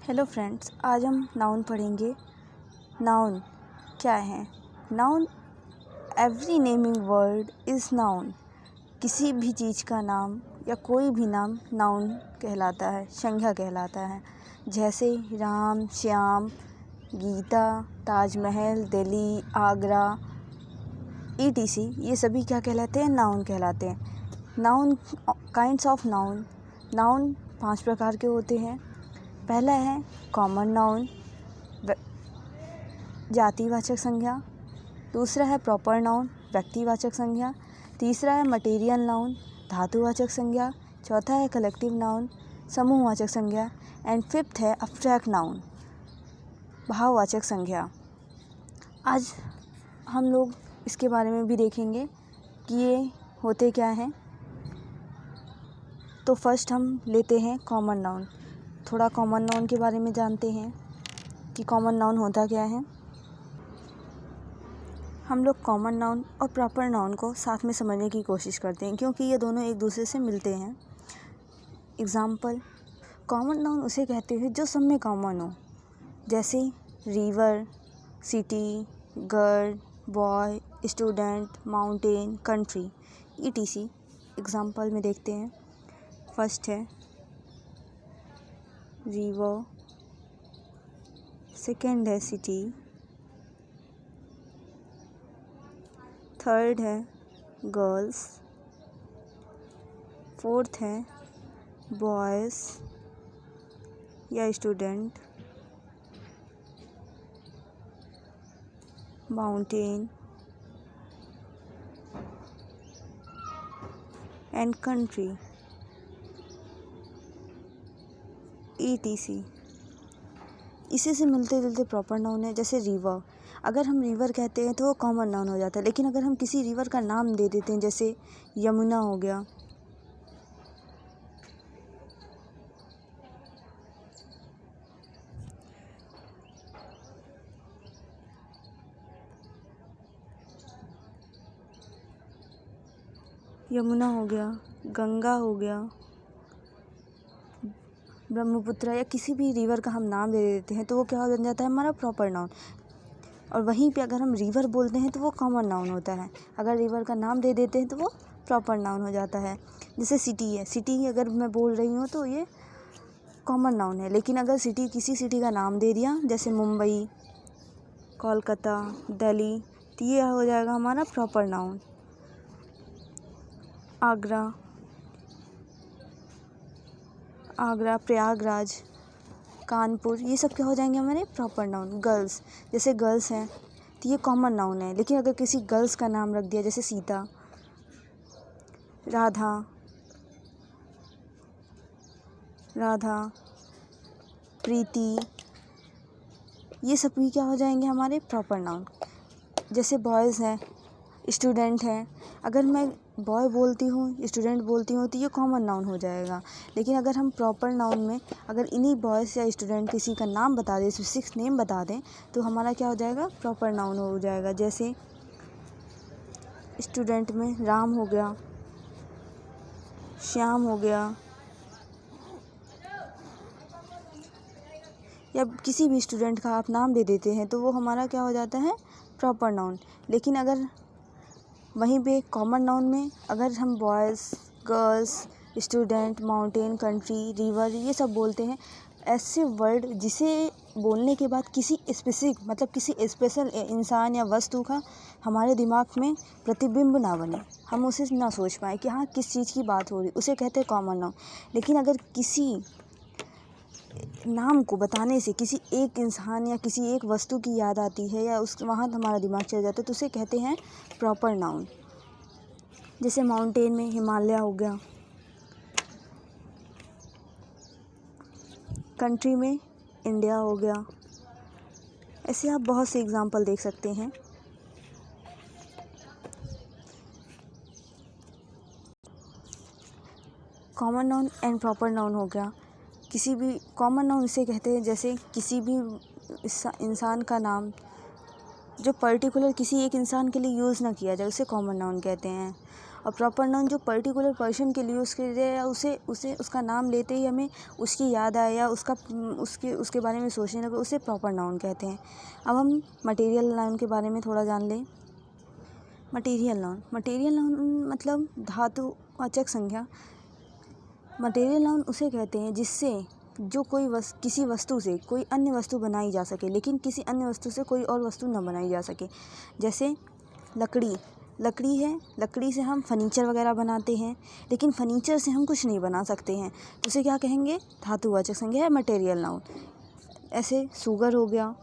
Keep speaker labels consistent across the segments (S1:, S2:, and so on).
S1: Hello friends, आज हम noun पढ़ेंगे। नाउन क्या है? Noun, every naming word is noun. किसी भी चीज़ का नाम या कोई भी नाम नाउन कहलाता है, संज्ञा कहलाता है। जैसे राम, श्याम, गीता, ताजमहल, दिल्ली, आगरा, ETC, ये सभी क्या कहलाते हैं? नाउन कहलाते हैं। Noun, kinds of noun. Noun 5 प्रकार के होते हैं। पहला है कॉमन नाउन, जातिवाचक संज्ञा। दूसरा है प्रॉपर नाउन, व्यक्तिवाचक संज्ञा। तीसरा है मटेरियल नाउन, धातुवाचक संज्ञा। चौथा है कलेक्टिव नाउन, समूहवाचक संज्ञा। एंड फिफ्थ है अब्स्ट्रैक्ट नाउन, भाववाचक संज्ञा। आज हम लोग इसके बारे में भी देखेंगे कि ये होते क्या हैं। तो फर्स्ट हम लेते हैं कॉमन नाउन। थोड़ा कॉमन नाउन के बारे में जानते हैं कि कॉमन नाउन होता क्या है। हम लोग कॉमन नाउन और प्रॉपर नाउन को साथ में समझने की कोशिश करते हैं, क्योंकि ये दोनों एक दूसरे से मिलते हैं। एग्ज़ाम्पल, कॉमन नाउन उसे कहते हैं जो सब में कॉमन हो, जैसे river, city, girl, boy, student, mountain, country, ETC। Example में देखते हैं। फर्स्ट है रिवर, सेकेंड है सिटी, थर्ड है गर्ल्स, फोर्थ है बॉयज़ या student, mountain and country, ETC। इसी से मिलते जुलते प्रॉपर नाउन है, जैसे रिवर। अगर हम रिवर कहते हैं तो वो कॉमन नाउन हो जाता है, लेकिन अगर हम किसी रिवर का नाम दे देते हैं, जैसे यमुना हो गया, यमुना हो गया, गंगा हो गया, ब्रह्मपुत्र, या किसी भी रिवर का हम नाम दे देते हैं तो वो क्या बन जाता है? हमारा प्रॉपर नाउन। और वहीं पे अगर हम रिवर बोलते हैं तो वो कॉमन नाउन होता है। अगर रिवर का नाम दे देते हैं तो वो प्रॉपर नाउन हो जाता है। जैसे सिटी है, सिटी अगर मैं बोल रही हूँ तो ये कॉमन नाउन है, लेकिन अगर किसी सिटी का नाम दे दिया, जैसे मुंबई, कोलकाता, दिल्ली, तो ये हो जाएगा हमारा प्रॉपर नाउन। आगरा, प्रयागराज, कानपुर, ये सब क्या हो जाएंगे हमारे प्रॉपर नाउन। गर्ल्स, जैसे गर्ल्स हैं तो ये कॉमन नाउन है, लेकिन अगर किसी गर्ल्स का नाम रख दिया, जैसे सीता, राधा, प्रीति, ये सब भी क्या हो जाएंगे हमारे प्रॉपर नाउन। जैसे बॉयज़ हैं, स्टूडेंट हैं, अगर मैं बॉय बोलती हूँ, स्टूडेंट बोलती हूँ तो ये कॉमन नाउन हो जाएगा। लेकिन अगर हम प्रॉपर नाउन में अगर इन्हीं बॉयज़ या स्टूडेंट किसी का नाम बता दें, स्पेसिफिक नेम बता दें, तो हमारा क्या हो जाएगा? प्रॉपर नाउन हो जाएगा। जैसे स्टूडेंट में राम हो गया, श्याम हो गया, या किसी भी स्टूडेंट का आप नाम दे देते हैं तो वो हमारा क्या हो जाता है? Proper noun. लेकिन अगर वहीं पे कॉमन नाउन में अगर हम boys, girls, student, mountain, country, river, ये सब बोलते हैं, ऐसे वर्ड जिसे बोलने के बाद किसी स्पेसिफिक, मतलब किसी स्पेशल इंसान या वस्तु का हमारे दिमाग में प्रतिबिंब ना बने, हम उसे ना सोच पाएँ कि हाँ किस चीज़ की बात हो रही, उसे कहते हैं कॉमन नाउन। लेकिन अगर किसी नाम को बताने से किसी एक इंसान या किसी एक वस्तु की याद आती है, या उस वहाँ हमारा दिमाग चल जाता है, तो उसे कहते हैं प्रॉपर नाउन। जैसे माउंटेन में हिमालय हो गया, कंट्री में इंडिया हो गया। ऐसे आप बहुत से एग्जाम्पल देख सकते हैं। Common noun and proper noun हो गया। किसी भी कॉमन नाउन इसे कहते हैं जैसे किसी भी इंसान का नाम जो पर्टिकुलर किसी एक इंसान के लिए यूज़ ना किया जाए, उसे कॉमन नाउन कहते हैं। और प्रॉपर नाउन जो पर्टिकुलर पर्सन के लिए उसके लिए या उसे उसका नाम लेते ही हमें उसकी याद आए या उसके बारे में सोचने लगे, उसे प्रॉपर नाउन कहते हैं। अब हम मटेरियल नाउन के बारे में थोड़ा जान लें। मटेरियल नाउन मतलब धातुवाचक संज्ञा। मटेरियल नाउन उसे कहते हैं जिससे जो किसी वस्तु से कोई अन्य वस्तु बनाई जा सके, लेकिन किसी अन्य वस्तु से कोई और वस्तु न बनाई जा सके। जैसे लकड़ी है, लकड़ी से हम फर्नीचर वगैरह बनाते हैं, लेकिन फर्नीचर से हम कुछ नहीं बना सकते हैं, तो उसे क्या कहेंगे? धातुवाचक संज्ञा है मटेरियल नाउन। ऐसे शुगर हो गया,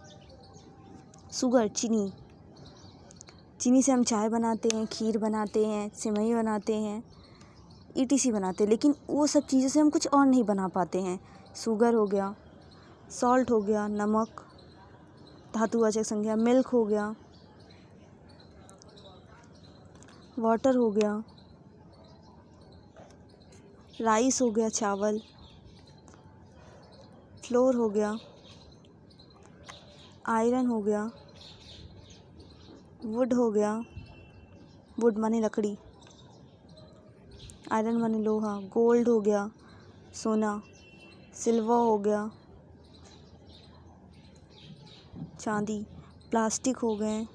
S1: चीनी से हम चाय बनाते हैं, खीर बनाते हैं, सिवई बनाते हैं, ETC बनाते हैं, लेकिन वो सब चीज़ों से हम कुछ और नहीं बना पाते हैं। शुगर हो गया, सॉल्ट हो गया, नमक धातुवाचक संज्ञा, मिल्क हो गया, वाटर हो गया, राइस हो गया चावल, फ्लोर हो गया, आयरन हो गया, वुड हो गया, वुड माने लकड़ी, आयरन माने लोहा, गोल्ड हो गया सोना, सिल्वर हो गया चांदी, प्लास्टिक हो गए,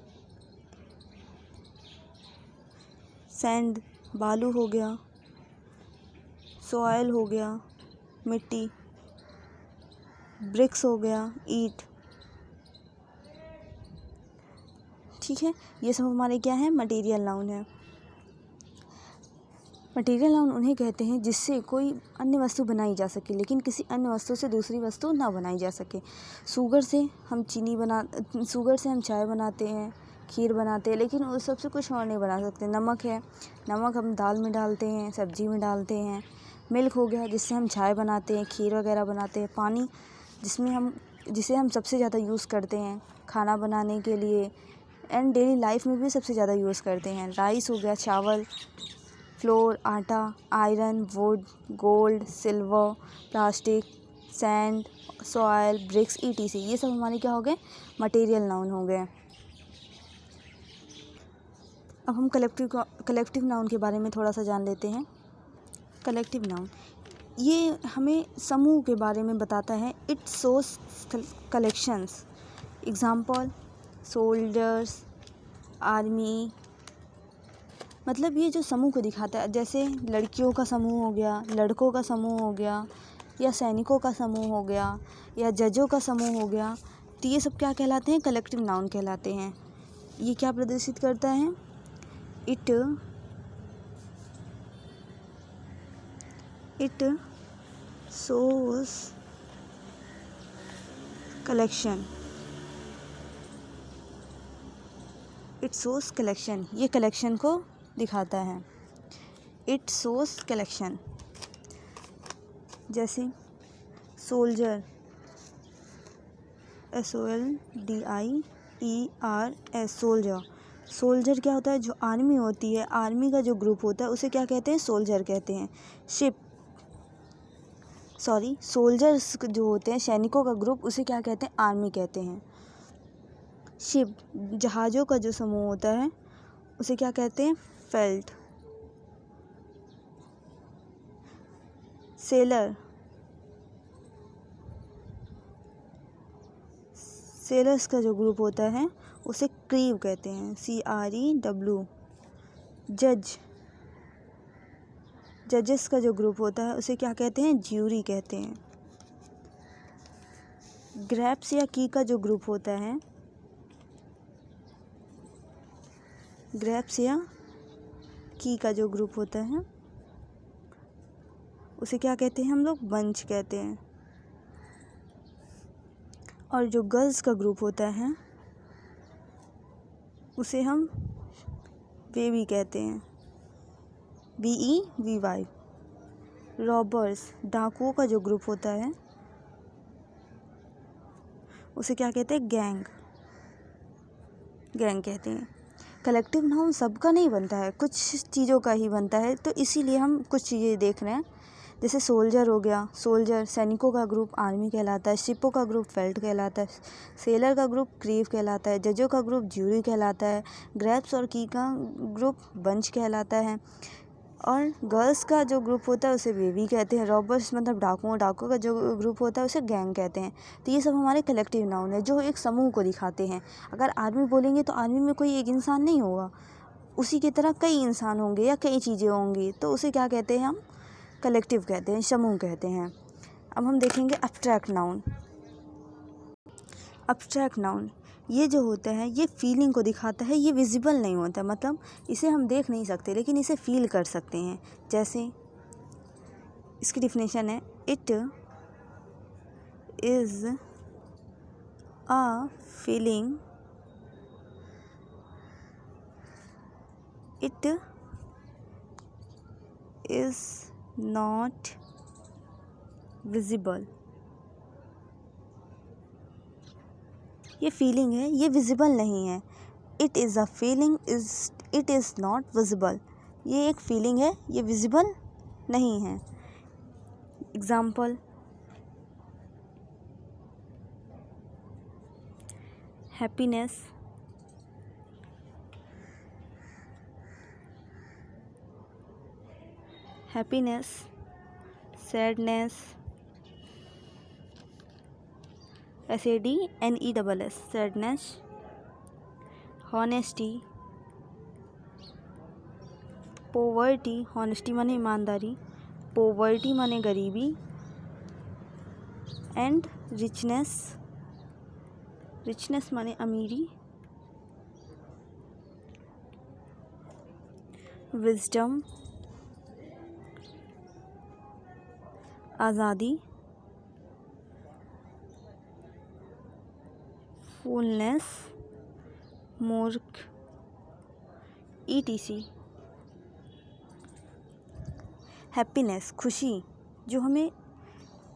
S1: सैंड बालू हो गया, सॉइल हो गया मिट्टी, ब्रिक्स हो गया ईंट। ठीक है, ये सब हमारे क्या है? मटेरियल नाउन है। मटेरियल नाउन उन्हें कहते हैं जिससे कोई अन्य वस्तु बनाई जा सके, लेकिन किसी अन्य वस्तु से दूसरी वस्तु ना बनाई जा सके। शुगर से हम चाय बनाते हैं, खीर बनाते हैं, लेकिन उस सबसे कुछ और नहीं बना सकते। नमक है, नमक हम दाल में डालते हैं, सब्जी में डालते हैं। मिल्क हो गया जिससे हम चाय बनाते हैं, खीर वगैरह बनाते हैं। पानी जिसे हम सबसे ज़्यादा यूज़ करते हैं खाना बनाने के लिए एंड डेली लाइफ में भी सबसे ज़्यादा यूज़ करते हैं। राइस हो गया चावल, फ्लोर आटा, iron wood, gold silver, plastic, sand, soil, bricks, ETC, ये सब हमारे क्या हो गए? मटेरियल नाउन हो गए। अब हम कलेक्टिव नाउन के बारे में थोड़ा सा जान लेते हैं। कलेक्टिव नाउन ये हमें समूह के बारे में बताता है। It shows collections. Example soldiers, army, मतलब ये जो समूह को दिखाता है, जैसे लड़कियों का समूह हो गया, लड़कों का समूह हो गया, या सैनिकों का समूह हो गया, या जजों का समूह हो गया, तो ये सब क्या कहलाते हैं? कलेक्टिव नाउन कहलाते हैं। ये क्या प्रदर्शित करता है? It shows collection. It shows collection, ये कलेक्शन को दिखाता है। It shows collection. जैसे सोल्जर, SOLDIER, सोल्जर क्या होता है? जो आर्मी होती है, आर्मी का जो ग्रुप होता है उसे क्या कहते हैं? सोल्जर कहते हैं। सोल्जर्स जो होते हैं, सैनिकों का ग्रुप, उसे क्या कहते हैं? आर्मी कहते हैं। शिप, जहाज़ों का जो समूह होता है उसे क्या कहते हैं? फेल्ट। सेलर्स का जो ग्रुप होता है उसे क्रीव कहते हैं, CREW। जजेस का जो ग्रुप होता है उसे क्या कहते हैं? ज्यूरी कहते हैं। ग्रैप्स या की का जो ग्रुप होता है, उसे क्या कहते हैं हम लोग? बंच कहते हैं। और जो गर्ल्स का ग्रुप होता है उसे हम बेबी कहते हैं, BEVY। रॉबर्स, डाकुओं का जो ग्रुप होता है उसे क्या कहते हैं? गैंग कहते हैं। कलेक्टिव नाउन सबका नहीं बनता है, कुछ चीज़ों का ही बनता है, तो इसीलिए हम कुछ चीज़ें देख रहे हैं। जैसे सोल्जर हो गया, सोल्जर सैनिकों का ग्रुप आर्मी कहलाता है, शिपों का ग्रुप फेल्ट कहलाता है, सेलर का ग्रुप क्रीव कहलाता है, जजों का ग्रुप ज्यूरी कहलाता है, ग्रेप्स और की का ग्रुप बंच कहलाता है, और गर्ल्स का जो ग्रुप होता है उसे बेबी कहते हैं, रॉबर्स मतलब डाकुओं का जो ग्रुप होता है उसे गैंग कहते हैं। तो ये सब हमारे कलेक्टिव नाउन है जो एक समूह को दिखाते हैं। अगर आर्मी बोलेंगे तो आर्मी में कोई एक इंसान नहीं होगा, उसी की तरह कई इंसान होंगे या कई चीज़ें होंगी, तो उसे क्या कहते हैं हम? कलेक्टिव कहते हैं, समूह कहते हैं। अब हम देखेंगे एब्स्ट्रैक्ट नाउन। एब्स्ट्रैक्ट नाउन ये जो होता है ये फीलिंग को दिखाता है, ये विजिबल नहीं होता, मतलब इसे हम देख नहीं सकते लेकिन इसे फील कर सकते हैं। जैसे इसकी डिफिनेशन है, it is a feeling, it is not visible. ये फीलिंग है, ये विजिबल नहीं है। It is a feeling, it is not visible. ये एक फीलिंग है, ये विजिबल नहीं है। Example, happiness, happiness, sadness, SADNESS, sadness, honesty, poverty, honesty माने ईमानदारी, पोवर्टी माने गरीबी, एंड रिचनेस, रिचनेस माने अमीरी, विजडम, आज़ादी, फूलनेस, मूर्ख, ETC। हैप्पीनेस खुशी जो हमें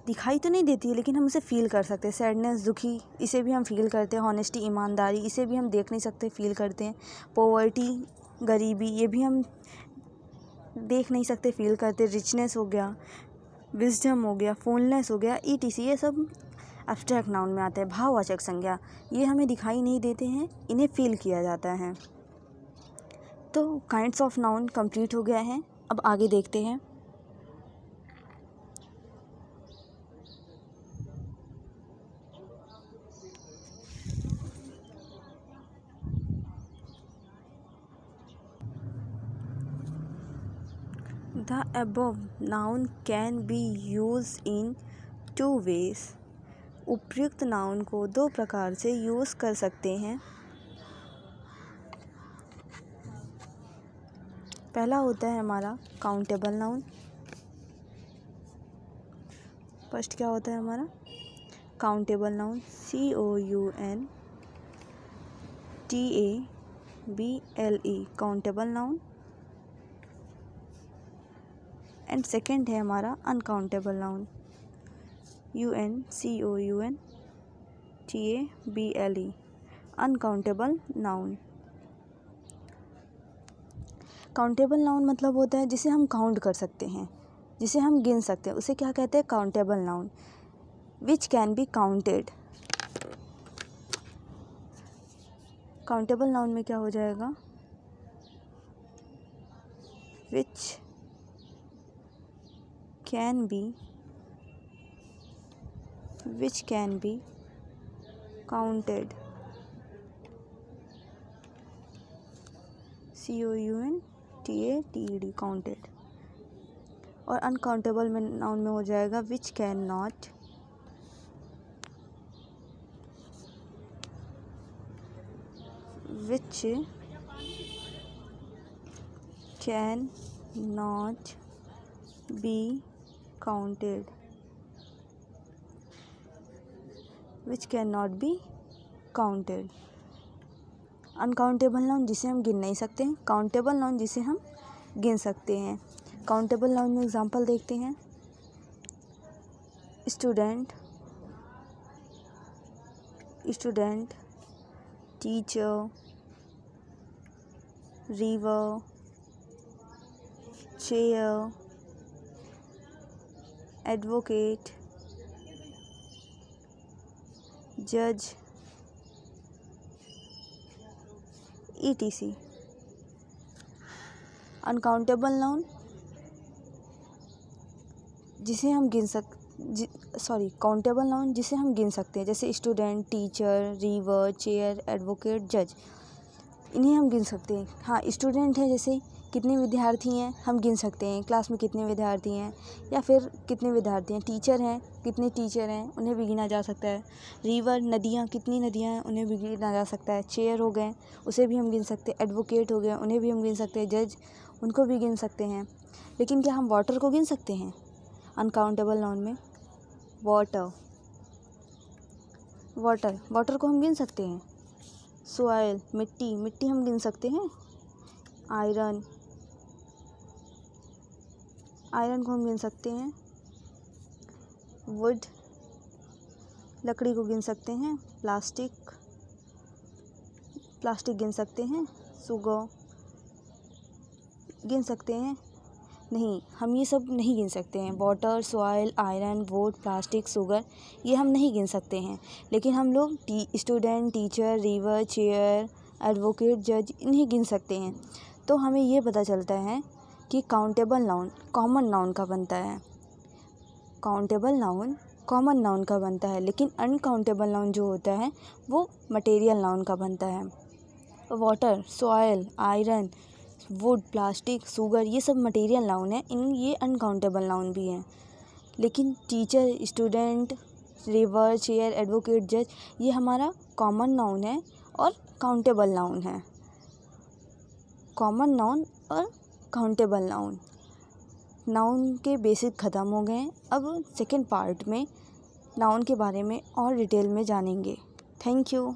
S1: दिखाई तो नहीं देती है लेकिन हम उसे फील कर सकते हैं। सैडनेस दुखी, इसे भी हम फील करते हैं। हॉनेस्टी ईमानदारी, इसे भी हम देख नहीं सकते, फील करते हैं। पोवर्टी गरीबी, ये भी हम देख नहीं सकते, फील करते। रिचनेस हो गया, विजडम हो गया, फुलनेस हो गया, ETC, ये सब एब्स्ट्रैक्ट नाउन में आते हैं। भाववाचक संज्ञा, ये हमें दिखाई नहीं देते हैं, इन्हें फील किया जाता है। तो काइंड्स ऑफ नाउन कंप्लीट हो गया है। अब आगे देखते हैं। The above noun can be used in two ways. उपर्युक्त नाउन को दो प्रकार से यूज़ कर सकते हैं। पहला होता है हमारा काउंटेबल नाउन। फर्स्ट क्या होता है हमारा? Countable noun, COUNTABLE, countable noun. And second है हमारा uncountable noun, UNCOUNTABLE, uncountable noun. Countable noun मतलब होता है जिसे हम काउंट कर सकते हैं, जिसे हम गिन सकते हैं, उसे क्या कहते हैं? Countable noun. Which can be counted. Countable noun में क्या हो जाएगा? Which can be counted, COUNTATED, counted. और अनकाउंटेबल में नाउन में हो जाएगा which can not be counted, which can not be counted. Uncountable noun जिसे हम गिन नहीं सकते हैं, काउंटेबल नाउन जिसे हम गिन सकते हैं। काउंटेबल नाउन में एग्जांपल देखते हैं। Student, teacher, river, chair, advocate, जज, etc. अनकाउंटेबल नाउन जिसे हम काउंटेबल नाउन जिसे हम गिन सकते हैं, जैसे student, teacher, river, chair, advocate, जज, इन्हें हम गिन सकते हैं। हाँ, स्टूडेंट है, जैसे कितने विद्यार्थी हैं हम गिन सकते हैं, क्लास में कितने विद्यार्थी हैं या फिर कितने विद्यार्थी हैं। टीचर हैं, कितने टीचर हैं उन्हें भी गिना जा सकता है। रिवर, नदियाँ, कितनी नदियाँ हैं उन्हें भी गिना जा सकता है। चेयर हो गए, उसे भी हम गिन सकते हैं। एडवोकेट हो गए, उन्हें भी हम गिन सकते हैं। जज, उनको भी गिन सकते हैं। लेकिन क्या हम वाटर को गिन सकते हैं अनकाउंटेबल नाउन में? वाटर को हम गिन सकते हैं। सॉइल, मिट्टी हम गिन सकते हैं। आयरन को हम गिन सकते हैं। वुड, लकड़ी को गिन सकते हैं। प्लास्टिक गिन सकते हैं। शुगर गिन सकते हैं? नहीं, हम ये सब नहीं गिन सकते हैं। Water, soil, iron, would, plastic, sugar, ये हम नहीं गिन सकते हैं। लेकिन हम लोग student, teacher, river, chair, advocate, जज, इन्हें गिन सकते हैं। तो हमें ये पता चलता है कि काउंटेबल नाउन कॉमन नाउन का बनता है। काउंटेबल नाउन कॉमन नाउन का बनता है, लेकिन अनकाउंटेबल नाउन जो होता है वो मटेरियल नाउन का बनता है। Water, soil, iron, would, plastic, sugar, ये सब मटेरियल नाउन है, ये अनकाउंटेबल नाउन भी हैं। लेकिन teacher, student, river, chair, advocate, जज, ये हमारा कॉमन नाउन है और काउंटेबल नाउन है। कॉमन नाउन और काउंटेबल नाउन के बेसिक ख़त्म हो गए हैं। अब सेकेंड पार्ट में नाउन के बारे में और डिटेल में जानेंगे। Thank you.